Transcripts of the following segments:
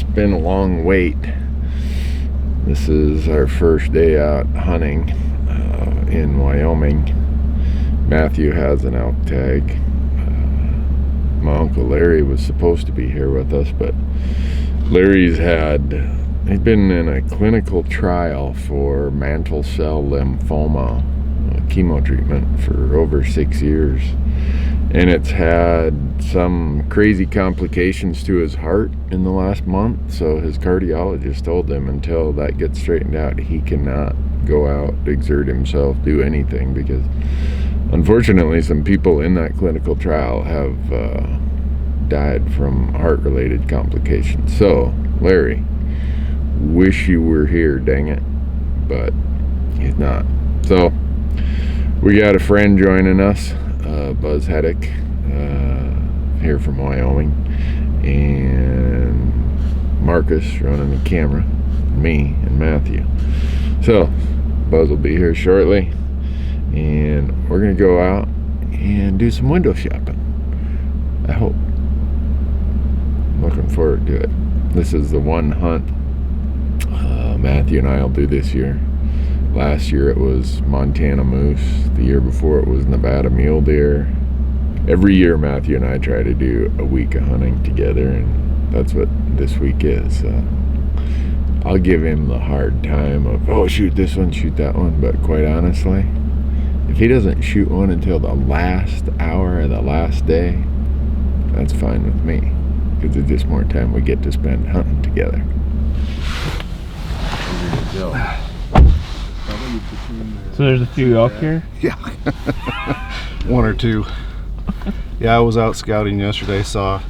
It's been a long wait. This is our first day out hunting in Wyoming. Matthew has an elk tag. My Uncle Larry was supposed to be here with us, but Larry's been in a clinical trial for mantle cell lymphoma, chemo treatment for over 6 years. And it's had some crazy complications to his heart in the last month. So his cardiologist told him until that gets straightened out, he cannot go out, exert himself, do anything, because unfortunately some people in that clinical trial have died from heart-related complications. So, Larry, wish you were here, dang it, but he's not. So, we got a friend joining us, Buzz Hettick, here from Wyoming, and Marcus running the camera, me and Matthew. So, Buzz will be here shortly, and we're going to go out and do some window shopping. I hope. Looking forward to it. This is the one hunt Matthew and I will do this year. Last year it was Montana moose. The year before it was Nevada mule deer. Every year Matthew and I try to do a week of hunting together, and that's what this week is. I'll give him the hard time of, oh, shoot this one, shoot that one, but quite honestly, if he doesn't shoot one until the last hour of the last day, that's fine with me, because it's just more time we get to spend hunting together. So there's a few elk here? Yeah. One or two. Yeah, I was out scouting yesterday, saw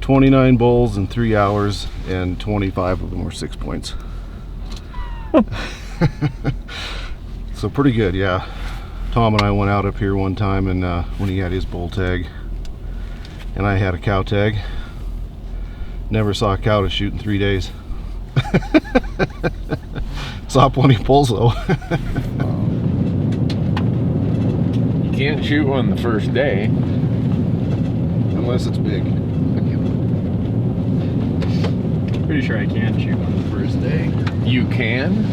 29 bulls in 3 hours, and 25 of them were 6 points. So pretty good, yeah. Tom and I went out up here one time, and when he had his bull tag, and I had a cow tag. Never saw a cow to shoot in 3 days. Saw plenty of bulls though. You can't shoot one the first day. Unless it's big. Pretty sure I can shoot on the first day. You can,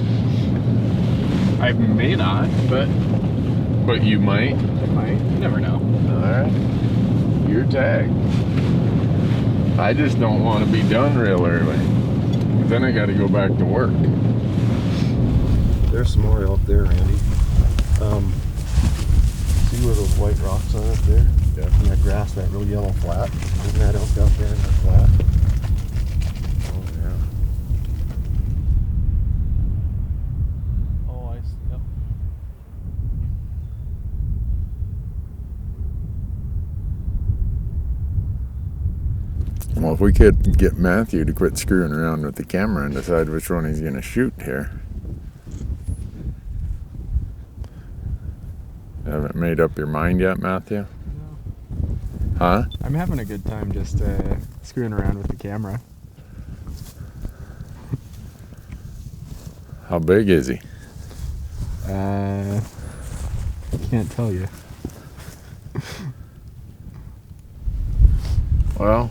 I may not, but but you might. I might. You never know. Alright. Your tag. I just don't want to be done real early. Then I got to go back to work. There's some more elk there, Randy. See where those white rocks are up there? Yeah. And that grass, that real yellow flat. Isn't that elk out there in that flat? Oh, yeah. Oh, I see. Yep. Well, if we could get Matthew to quit screwing around with the camera and decide which one he's going to shoot here. Haven't made up your mind yet, Matthew? No. Huh? I'm having a good time just screwing around with the camera. How big is he? Can't tell you. Well,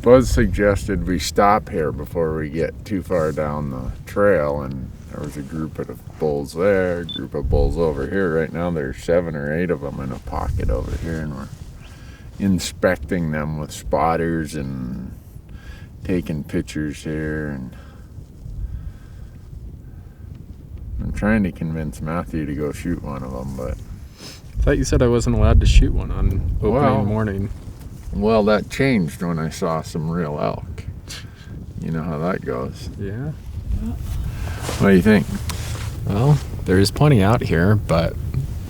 Buzz suggested we stop here before we get too far down the trail, and there was a group of bulls there, a group of bulls over here. Right now there's 7 or 8 of them in a pocket over here, and we're inspecting them with spotters and taking pictures here, and I'm trying to convince Matthew to go shoot one of them, but I thought you said I wasn't allowed to shoot one on opening morning. Well, that changed when I saw some real elk. You know how that goes. Yeah. What do you think? Well, there's plenty out here, but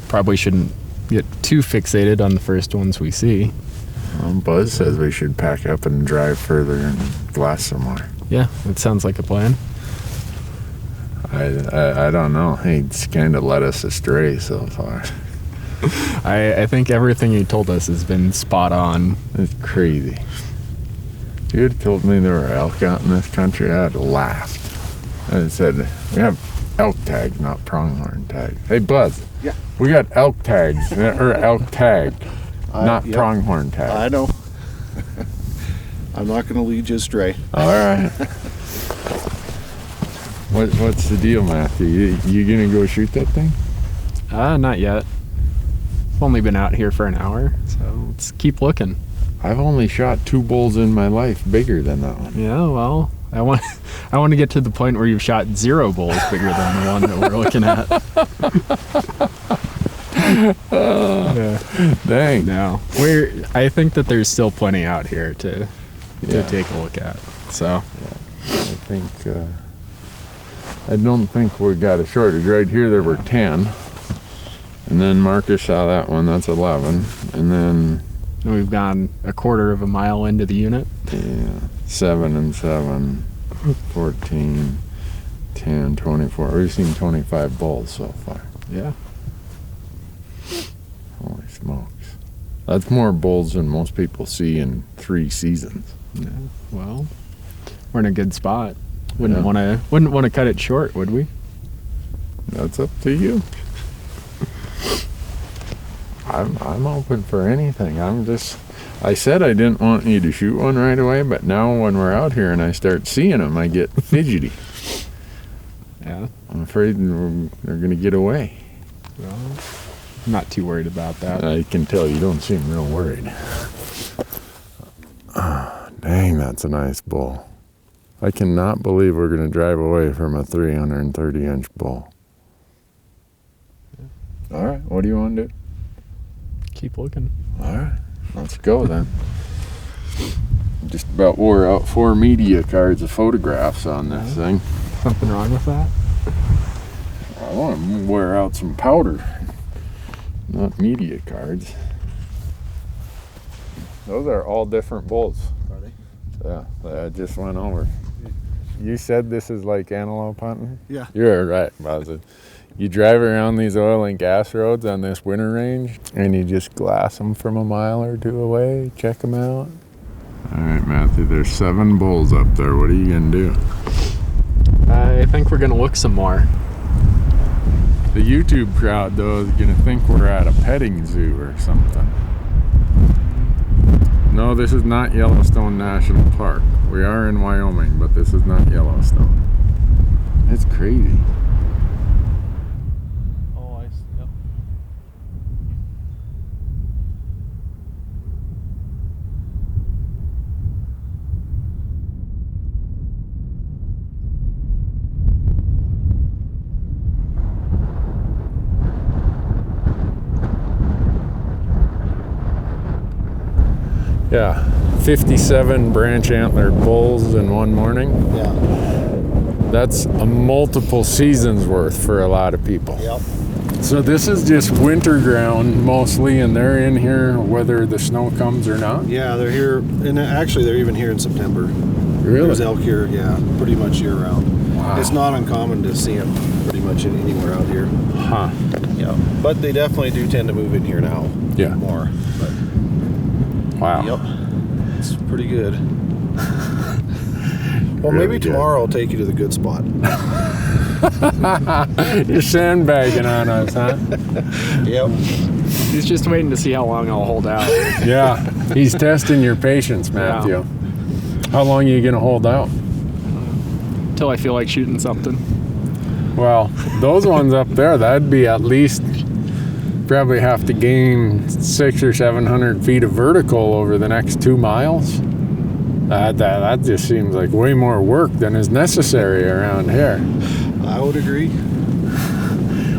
probably shouldn't get too fixated on the first ones we see. Well, Buzz says we should pack up and drive further and glass some more. Yeah, that sounds like a plan. I don't know. He's kind of led us astray so far. I think everything he told us has been spot on. It's crazy. If you had told me there were elk out in this country, I'd have laughed. I said, we have elk tags, not pronghorn tags. Hey, Buzz. Yeah. We got elk tags, or elk tag, not yep. pronghorn tag. I know. I'm not going to lead you astray. All right. What's the deal, Matthew? You gonna go shoot that thing? Not yet. I've only been out here for an hour, so let's keep looking. I've only shot 2 bulls in my life bigger than that one. Yeah, well, I want to get to the point where you've shot 0 bulls bigger than the one that we're looking at. Dang. No, I think that there's still plenty out here to take a look at. So I don't think we got a shortage. Right here there were 10. And then Marcus saw that one, that's 11. And then we've gone a quarter of a mile into the unit. Yeah, 7 and 7, 14, 10, 24. We've seen 25 bulls so far. Yeah. Holy smokes. That's more bulls than most people see in 3 seasons. Yeah. Well, we're in a good spot. Wouldn't want to cut it short, would we? That's up to you. I'm open for anything. I said I didn't want you to shoot one right away, but now when we're out here and I start seeing them, I get fidgety. Yeah. I'm afraid they're going to get away. Well, I'm not too worried about that. I can tell you don't seem real worried. Dang, that's a nice bull. I cannot believe we're going to drive away from a 330-inch bull. All right, what do you want to do? Keep looking. All right, let's go then. Just about wore out 4 media cards of photographs on this thing. Something wrong with that? I want to wear out some powder, not media cards. Those are all different bulls. Are they? Yeah, I just went over. You said this is like antelope hunting? Yeah. You're right, Buzz. You drive around these oil and gas roads on this winter range, and you just glass them from a mile or 2 away, check them out. All right, Matthew, there's 7 bulls up there. What are you going to do? I think we're going to look some more. The YouTube crowd, though, is going to think we're at a petting zoo or something. No, this is not Yellowstone National Park. We are in Wyoming, but this is not Yellowstone. It's crazy. Oh, I see. Yep. Yeah, 57 branch antlered bulls in one morning. Yeah. That's a multiple seasons worth for a lot of people. Yep. So this is just winter ground mostly, and they're in here whether the snow comes or not? Yeah, they're here, and actually they're even here in September. Really? There's elk here, yeah, pretty much year round. Wow. It's not uncommon to see them pretty much anywhere out here. Huh. Yeah, but they definitely do tend to move in here now. Yeah. More. But, Wow. yep, it's pretty good. Well, Really maybe good. tomorrow I'll take you to the good spot. You're sandbagging on us, huh? Yep. He's just waiting to see how long I'll hold out. Yeah. He's testing your patience, Matthew. Yeah. How long are you going to hold out? Until I feel like shooting something. Well, those ones up there, that'd be at least probably have to gain 600 or 700 feet of vertical over the next 2 miles. That just seems like way more work than is necessary around here. I would agree.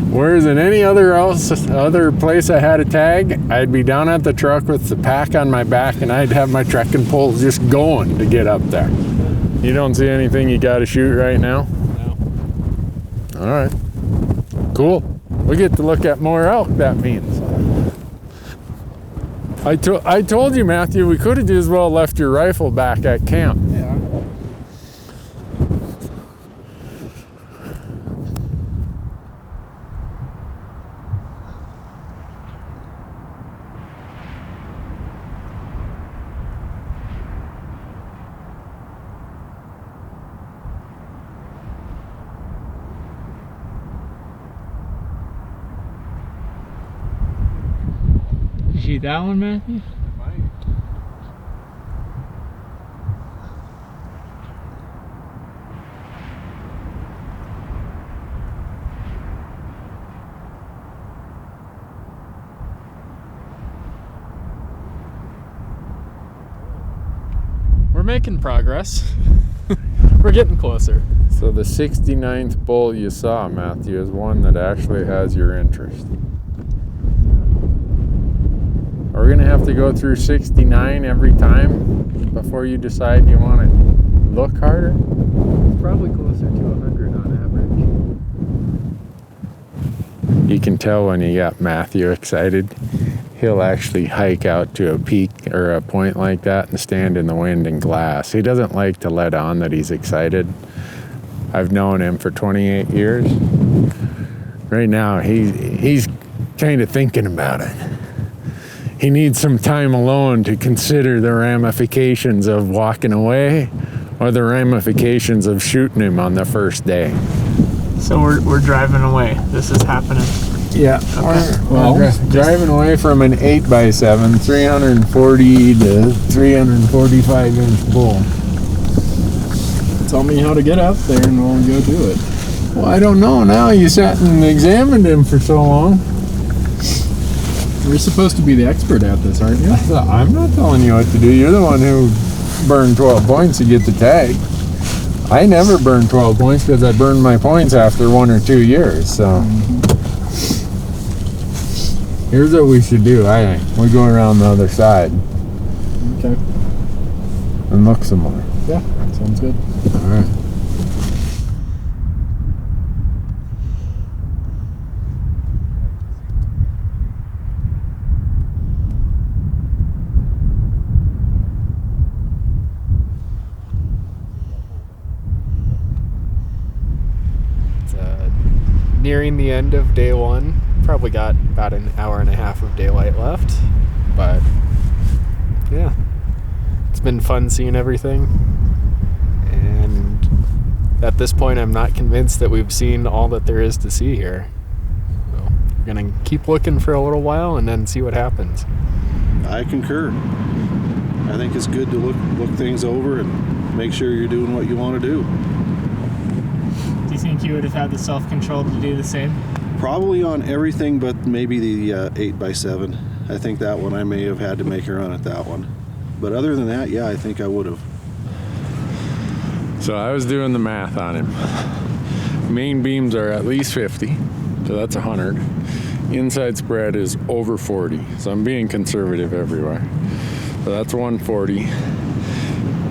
Whereas in any other place I had a tag, I'd be down at the truck with the pack on my back, and I'd have my trekking poles just going to get up there. You don't see anything you got to shoot right now? No. All right. Cool. We get to look at more elk, that means. I told you, Matthew, we could have just as well left your rifle back at camp. Yeah. You see that one, Matthew? we're making progress. We're getting closer. So the 69th bull you saw, Matthew, is one that actually has your interest. Are we going to have to go through 69 every time before you decide you want to look harder? Probably closer to 100 on average. You can tell when you got Matthew excited. He'll actually hike out to a peak or a point like that and stand in the wind and glass. He doesn't like to let on that he's excited. I've known him for 28 years. Right now, he's kind of thinking about it. He needs some time alone to consider the ramifications of walking away or the ramifications of shooting him on the first day. So we're driving away. This is happening. Yeah. Okay. We're driving away from an 8x7, 340 to 345 inch bull. Tell me how to get out there and we'll go do it. Well, I don't know. Now you sat and examined him for so long. You're supposed to be the expert at this, aren't you? I'm not telling you what to do. You're the one who burned 12 points to get the tag. I never burned 12 points because I burned my points after 1 or 2 years. So here's what we should do. I think we go around the other side. Okay. And look some more. Yeah, sounds good. All right. Nearing the end of day one. Probably got about an hour and a half of daylight left, but yeah, it's been fun seeing everything, and at this point I'm not convinced that we've seen all that there is to see here, so we're gonna keep looking for a little while and then see what happens. I concur. I think it's good to look things over and make sure you're doing what you want to do. Do you think you would have had the self-control to do the same? Probably on everything but maybe the 8x7. I think that one I may have had to make a run at that one. But other than that, yeah, I think I would have. So I was doing the math on him. Main beams are at least 50, so that's 100. Inside spread is over 40, so I'm being conservative everywhere. So that's 140.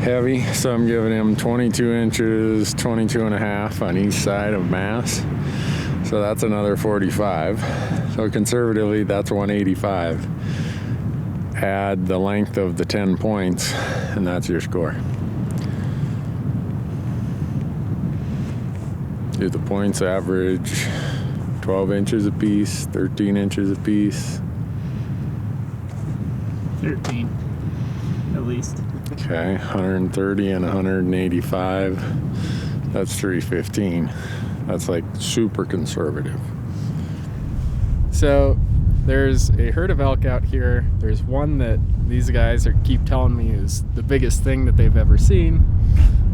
Heavy, so I'm giving him 22 inches, 22 and a half on each side of mass. So that's another 45. So conservatively, that's 185. Add the length of the 10 points, and that's your score. Do the points average 12 inches a piece, 13 inches a piece. 13, at least. Okay, 130 and 185. That's 315. That's like super conservative. So there's a herd of elk out here. There's one that these guys keep telling me is the biggest thing that they've ever seen.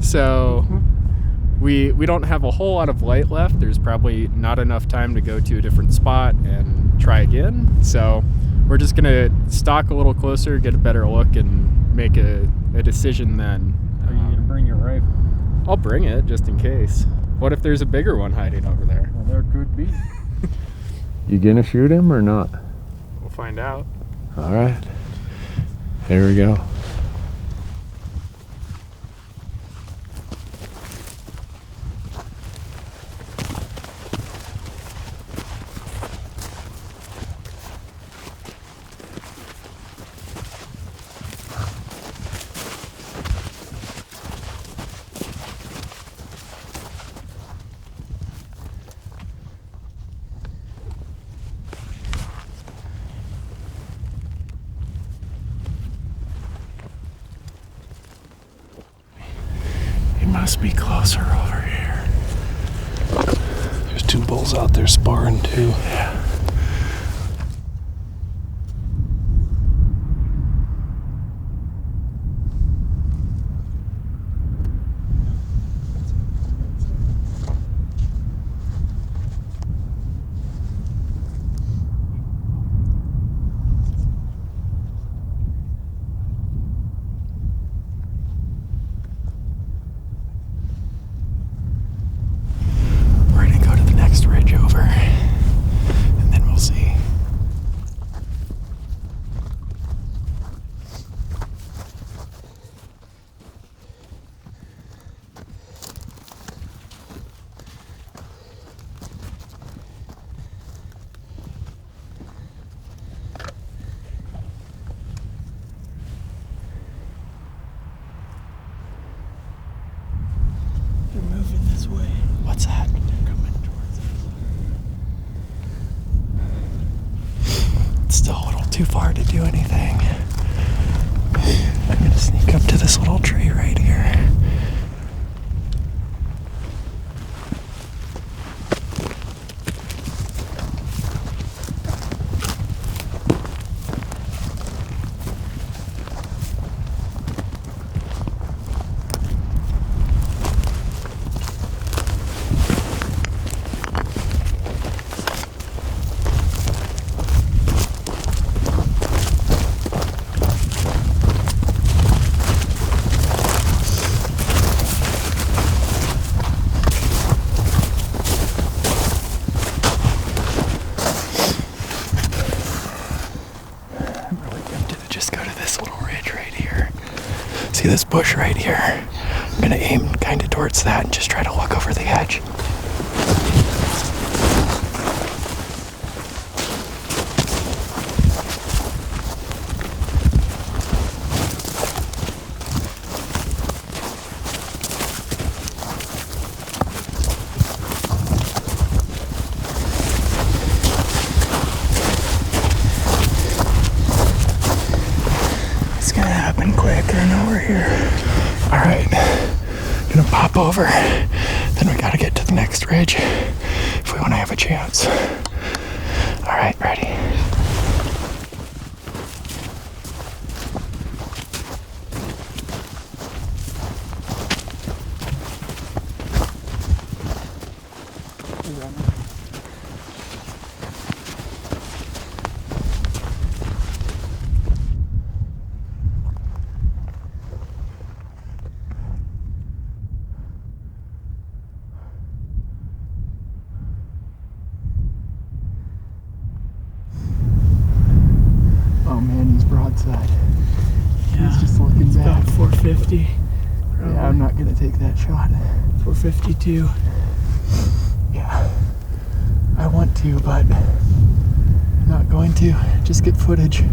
So we don't have a whole lot of light left. There's probably not enough time to go to a different spot and try again. So we're just gonna stalk a little closer, get a better look, and make a decision then. Are you gonna bring your rifle? I'll bring it just in case. What if there's a bigger one hiding over there? Well, there could be. You gonna shoot him or not? We'll find out. All right. Here we go. Must be closer over here. There's 2 bulls out there sparring too. Yeah. this way. What's that? Coming towards us. It's still a little too far to do anything. I'm gonna sneak up to this little tree right here. See this bush right here? I'm gonna aim kind of towards that and just try to look over the edge. It's gonna happen quick. I know we're here. All right, gonna pop over. Then we gotta get to the next ridge if we want to have a chance. All right, ready? Oh man, he's broadside. Yeah. He's just looking It's back. about 450. Probably. Yeah, I'm not gonna take that shot. 452. Yeah, I want to, but I'm not going to. Just get footage.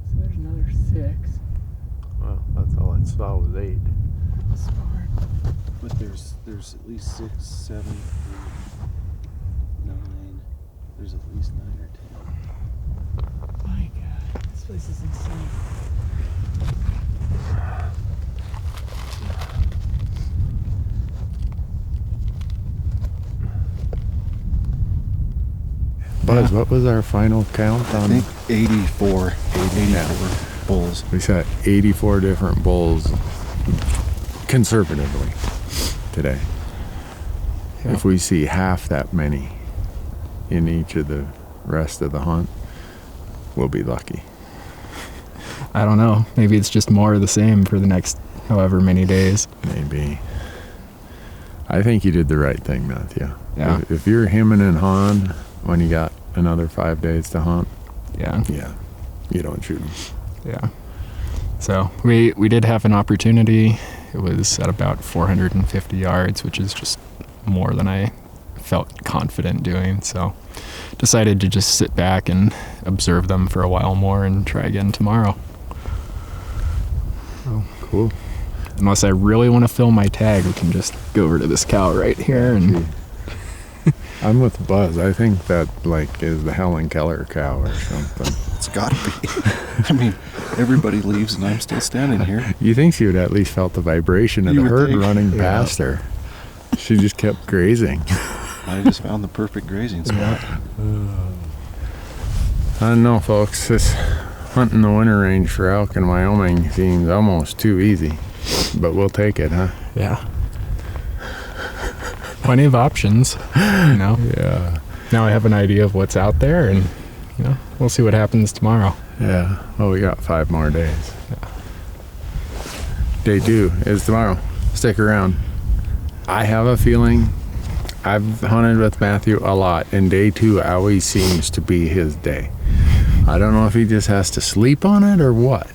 So there's another 6. Well, that's all I saw was 8. But there's at least 6, 7, 8, 9. There's at least 9 or 10. My God, this place is insane. Buzz, what was our final count I on? think 84 bulls. We shot 84 different bulls conservatively today. Yeah. If we see half that many in each of the rest of the hunt, we'll be lucky. I don't know. Maybe it's just more of the same for the next however many days. Maybe. I think you did the right thing, Matthew. Yeah. If you're hemming and hawing when you got another 5 days to hunt, Yeah. yeah, you don't shoot 'em. Yeah. So we did have an opportunity. It was at about 450 yards, which is just more than I felt confident doing. So decided to just sit back and observe them for a while more and try again tomorrow. So, Cool. unless I really want to fill my tag, we can just go over to this cow right here and I'm with Buzz. I think that is the Helen Keller cow or something. It's gotta be. I mean, everybody leaves and I'm still standing here. You think she would at least felt the vibration of You the would herd think. running Yeah. past her. She just kept grazing. I just found the perfect grazing spot. I don't know, folks. This hunting the winter range for elk in Wyoming seems almost too easy, but we'll take it, huh? yeah. Plenty of options, you know. Yeah. Now I have an idea of what's out there, and we'll see what happens tomorrow. Yeah. Well, we got 5 more days. Day 2 is tomorrow. Stick around. I have a feeling I've hunted with Matthew a lot, and day 2 always seems to be his day. I don't know if he just has to sleep on it or what,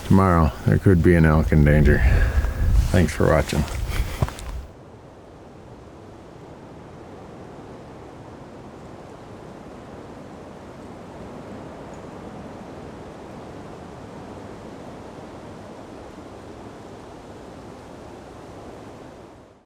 tomorrow there could be an elk in danger. Thanks for watching.